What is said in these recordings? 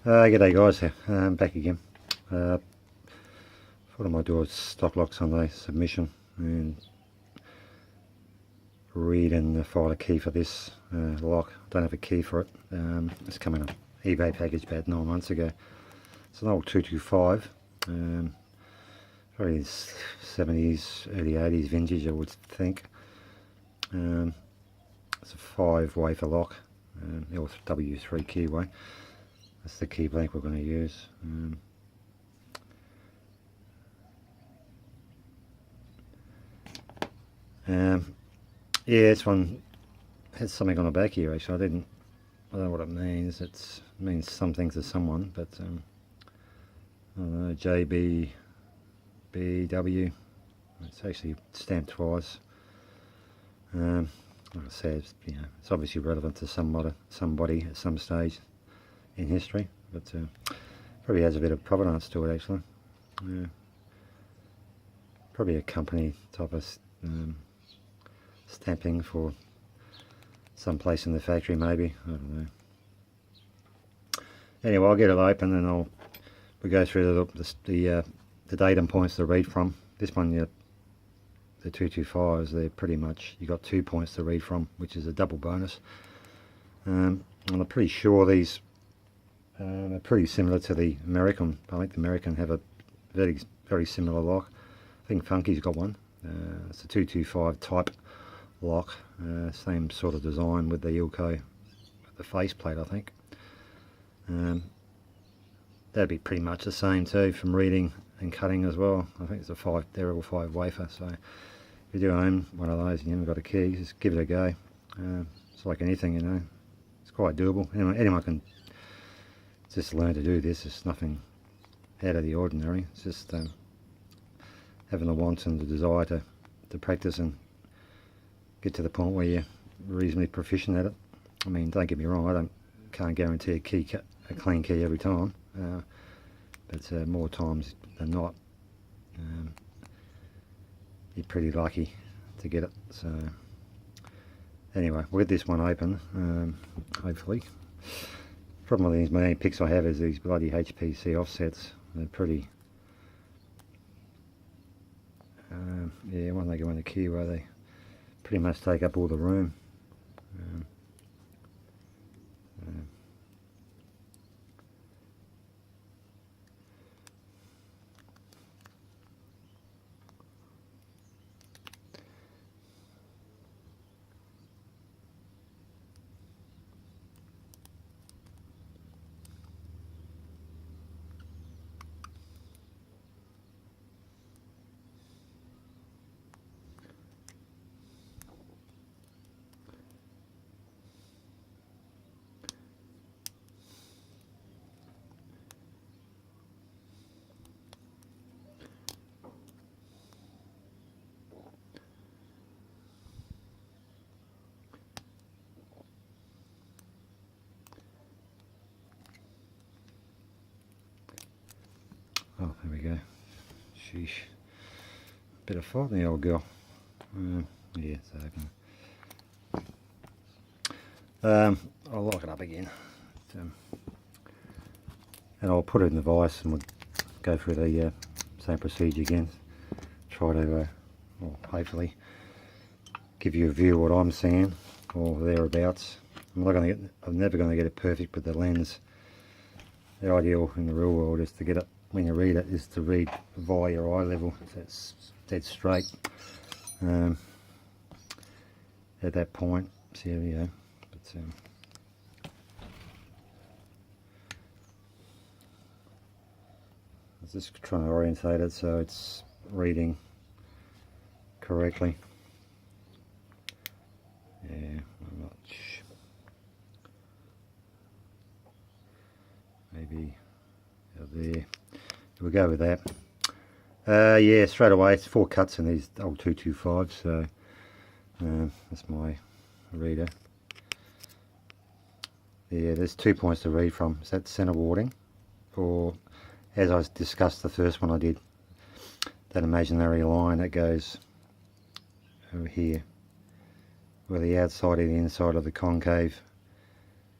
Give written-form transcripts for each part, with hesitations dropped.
G'day guys, back again. Thought I might do a stock lock Sunday submission and read and file a key for this lock. Don't have a key for it. It's come in an eBay package about 9 months ago. It's an old 225, probably 70s, early 80s vintage I would think. It's a 5 wafer lock, W3 keyway. That's the key blank we're going to use. Yeah, this one has something on the back here actually. I don't know what it means. It means something to someone, but I don't know, JBBW. It's actually stamped twice. Like I said, it's obviously relevant to somebody at some stage in history, but probably has a bit of provenance to it actually. Probably a company type of stamping for some place in the factory maybe, I don't know. Anyway, I'll get it open and we'll go through the datum points to read from. This one, the 225s, they're pretty much, you got 2 points to read from, which is a double bonus. And I'm pretty sure these are pretty similar to the American. I think the American have a very similar lock. I think Funky's got one. It's a 225 type lock, same sort of design with the Ilco, the faceplate I think. That'd be pretty much the same too from reading and cutting as well. I think it's they're all 5 wafer, so if you do own one of those and you haven't got a key, just give it a go. It's like anything, it's quite doable. Anyone can just learn to do this. It's nothing out of the ordinary. It's just having the want and the desire to practice and get to the point where you're reasonably proficient at it. I mean, don't get me wrong, I can't guarantee a clean key every time, but more times than not, you're pretty lucky to get it. So anyway, we'll get this one open, hopefully. Problem with these main picks I have is these bloody HPC offsets. They're pretty, yeah, when they go in the keyway, they pretty much take up all the room. Oh, there we go. Sheesh. Bit of fight in the old girl. Yeah, it's open. I'll lock it up again. And I'll put it in the vise and we'll go through the same procedure again. Try to, well, hopefully, give you a view of what I'm seeing, or thereabouts. I'm never going to get it perfect with the lens. The ideal in the real world is to get it, when you read it, is to read via your eye level, so it's dead straight. At that point, so there we go. But, I was just trying to orientate it so it's reading correctly. Yeah, I'm not sure. Maybe there. We'll go with that. Yeah, straight away, it's 4 cuts in these old 225s, so that's my reader. Yeah, there's 2 points to read from. Is that center warding? Or, as I discussed the first one I did, that imaginary line that goes over here, where the outside and the inside of the concave,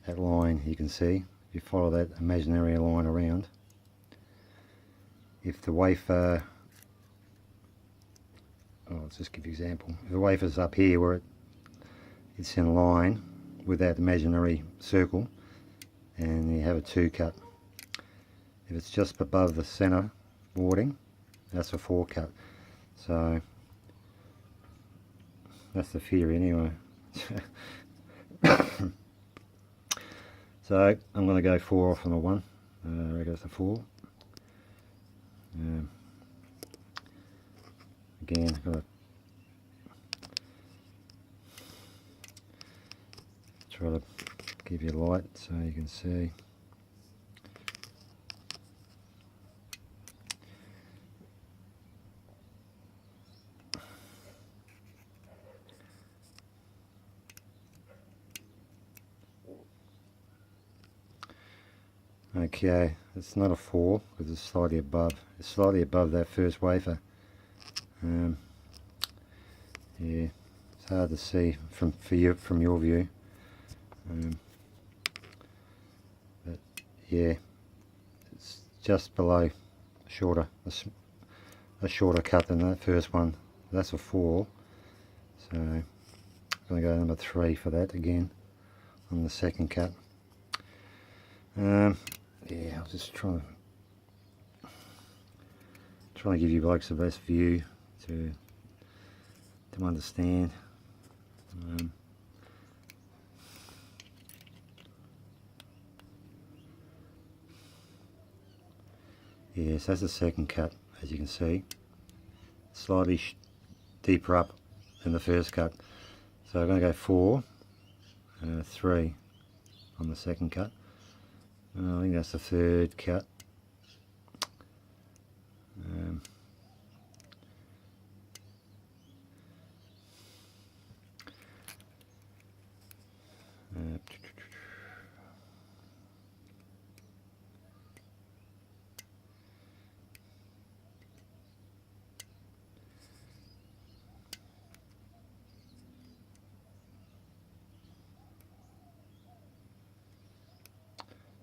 that line you can see. If you follow that imaginary line around, if the wafer, let's just give you an example. If the wafer's up here where it's in line with that imaginary circle, and you have a 2 cut. If it's just above the center warding, that's a 4 cut. So that's the theory anyway. So I'm going to go 4 off on a 1. I reckon it's a 4. Again, I've got to try to give you light so you can see. Okay, it's not a 4 because it's slightly above. It's slightly above that first wafer. Yeah, it's hard to see from your view. But yeah, it's just below a shorter cut than that first one. That's a 4. So I'm going to go number 3 for that again on the second cut. Yeah, I'll just try to give you blokes the best view to understand. Yes, that's the second cut, as you can see, slightly deeper up than the first cut. So I'm going to go 4, 3 on the second cut. I think that's the third cut.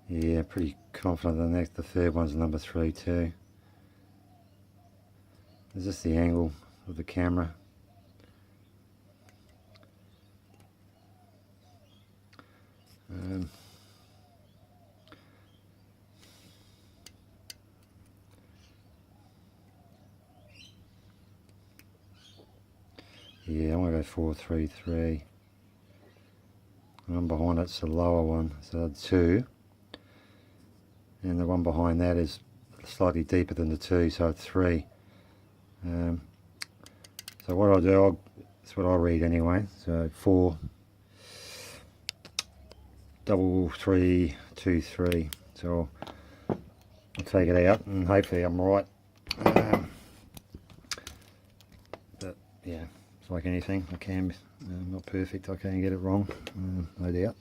Yeah, pretty confident the third one's number 3 too. Is this the angle of the camera? Yeah, I'm going to go 4, 3, 3. The one behind it's the lower one, so 2. And the one behind that is slightly deeper than the 2, so it's 3. So what I'll do, that's what I'll read anyway. So 4, 3, 3, 2, 3. So I'll take it out and hopefully I'm right. But yeah, it's like anything. I can, not perfect. I can get it wrong, no doubt.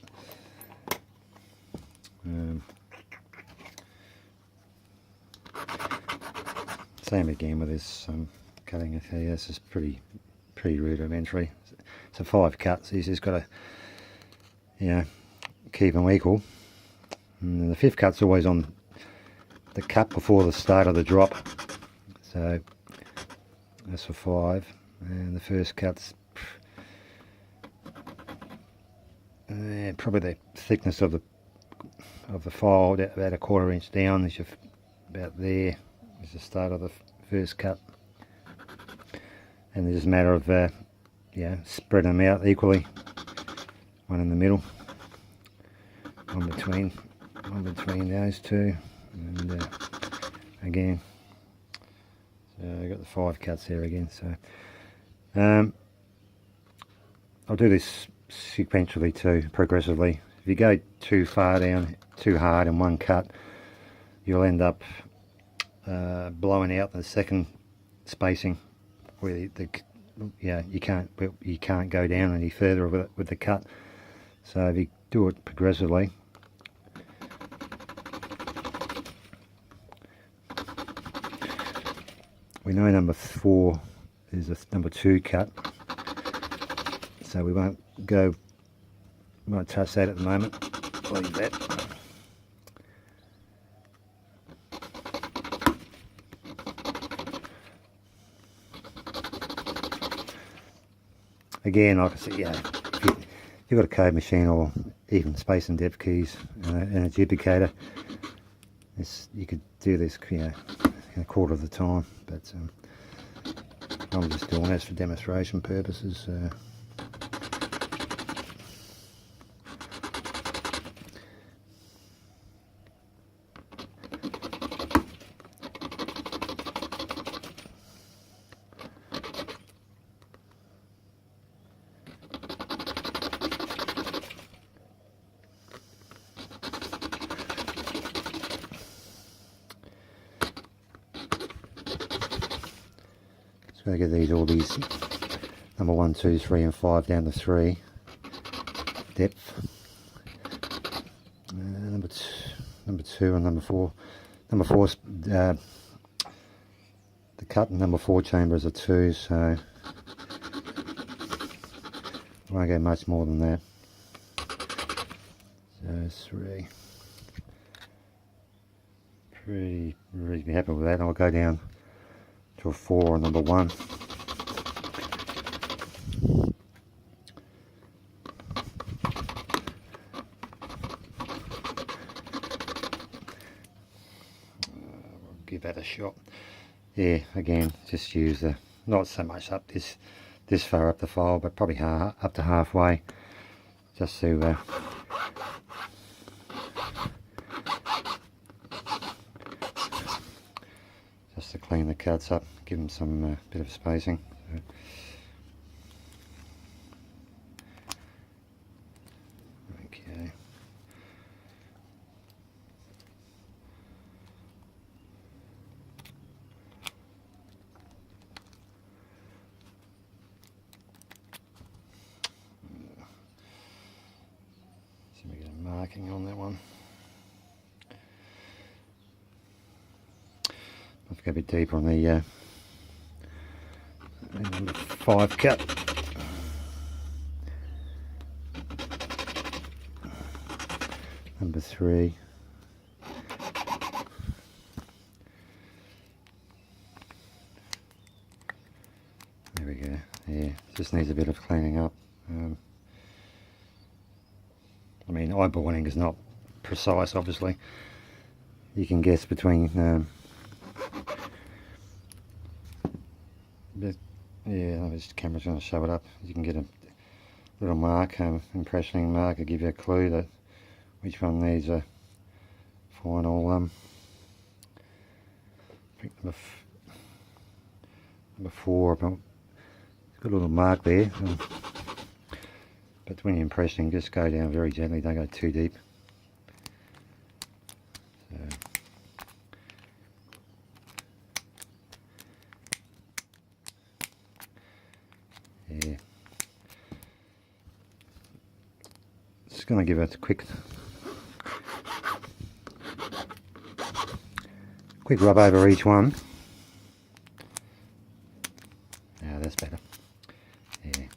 Same again with this cutting it here. This is pretty rudimentary. So 5 cuts. He's just got to, keep them equal. And the 5th cut's always on the cut before the start of the drop. So that's for 5. And the first cut's probably the thickness of the file, about a 1/4 inch down. Is about there. Is the start of the first cut, and it's just a matter of spreading them out equally. One in the middle, one between those two, and again, so I've got the 5 cuts there again. So I'll do this sequentially too, progressively. If you go too far down, too hard in one cut, you'll end up blowing out the second spacing, where you can't go down any further with the cut. So if you do it progressively, we know number 4 is a number 2 cut, so we won't touch that at the moment. Leave that. again, like I said, you know, if you've got a code machine or even space and depth keys and a duplicator, you could do this, you know, in a quarter of the time, but I'm just doing this for demonstration purposes. So I get all these number 1, 2, 3 and 5 down to 3 depth. Number 2 and number 4. Number 4 the cut in number 4 chamber is a 2, so I won't go much more than that. So 3. Pretty reasonably happy with that. I'll go down to a 4 on number 1. We'll give that a shot. Yeah, again, just use the, not so much up this far up the file, but probably up to halfway, just to clean the cuts up, give them some bit of spacing. Okay. So we get a marking on that one. Let's go a bit deeper on the number 5 cut. Number 3. There we go. Yeah, just needs a bit of cleaning up. I mean, eyeballing is not precise, obviously. You can guess between yeah, this camera's going to show it up. You can get a little mark, impressioning mark, to give you a clue that which one needs a final I think number 4, but it's got a little mark there. But when you're impressioning, just go down very gently, don't go too deep. So, yeah. Just going to give it a quick rub over each one. Yeah, that's better. Yeah.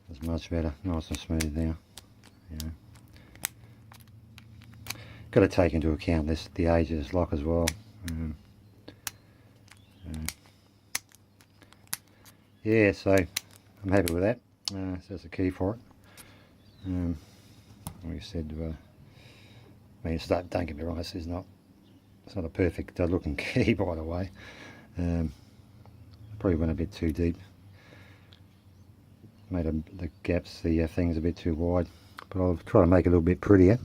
That's much better. Nice and smooth now. Yeah. Got to take into account the age of this lock as well. Yeah, so I'm happy with that. So that's the key for it. Like I said, I mean, don't get me wrong, it's not a perfect looking key, by the way. Probably went a bit too deep. Made the gaps, the things a bit too wide, but I'll try to make it a little bit prettier.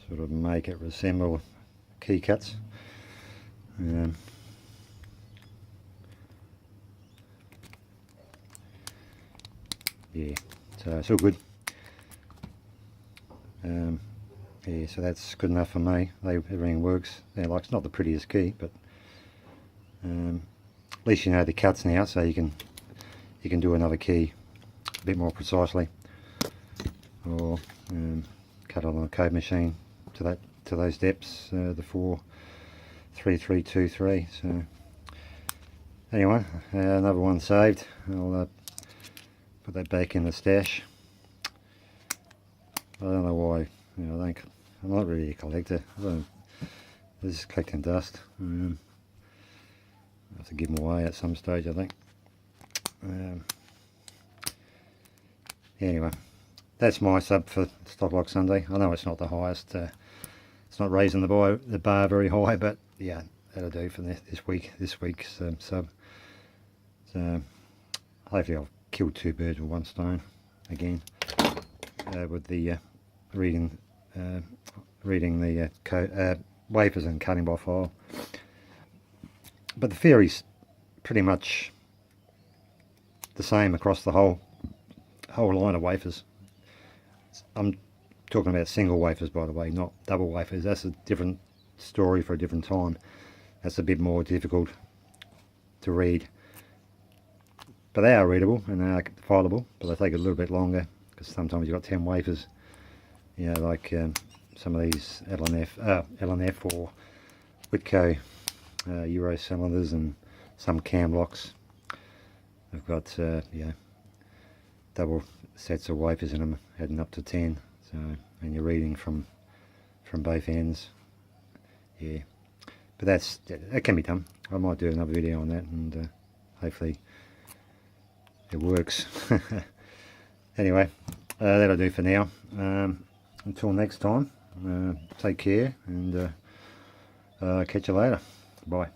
Sort of make it resemble key cuts. Yeah, so it's all good. Yeah, so that's good enough for me. Everything works. Yeah, like, it's not the prettiest key, but at least you know the cuts now, so you can do another key a bit more precisely, or cut it on a code machine to those depths, the 3323. So anyway, another one saved. I'll put that back in the stash. I don't know why, you know, I'm not really a collector. I'm just collecting dust. I have to give them away at some stage, I think. Anyway, that's my sub for Stock Lock Sunday. I know it's not the highest, it's not raising the bar very high, but yeah, that'll do for this week's sub. So hopefully I've killed two birds with one stone again, with the reading the wafers and cutting by file. But the theory's pretty much the same across the whole line of wafers. I'm talking about single wafers, by the way, not double wafers. That's a different story for a different time. That's a bit more difficult to read, but they are readable and they are fileable, but they take a little bit longer because sometimes you've got 10 wafers, you know, like some of these LNF or Whitco Euro cylinders, and some cam locks. I've got double sets of wafers in them, heading up to 10. So, and you're reading from both ends. Yeah, but that can be done. I might do another video on that, and hopefully it works. Anyway, that'll do for now. Until next time, take care, and catch you later. Bye.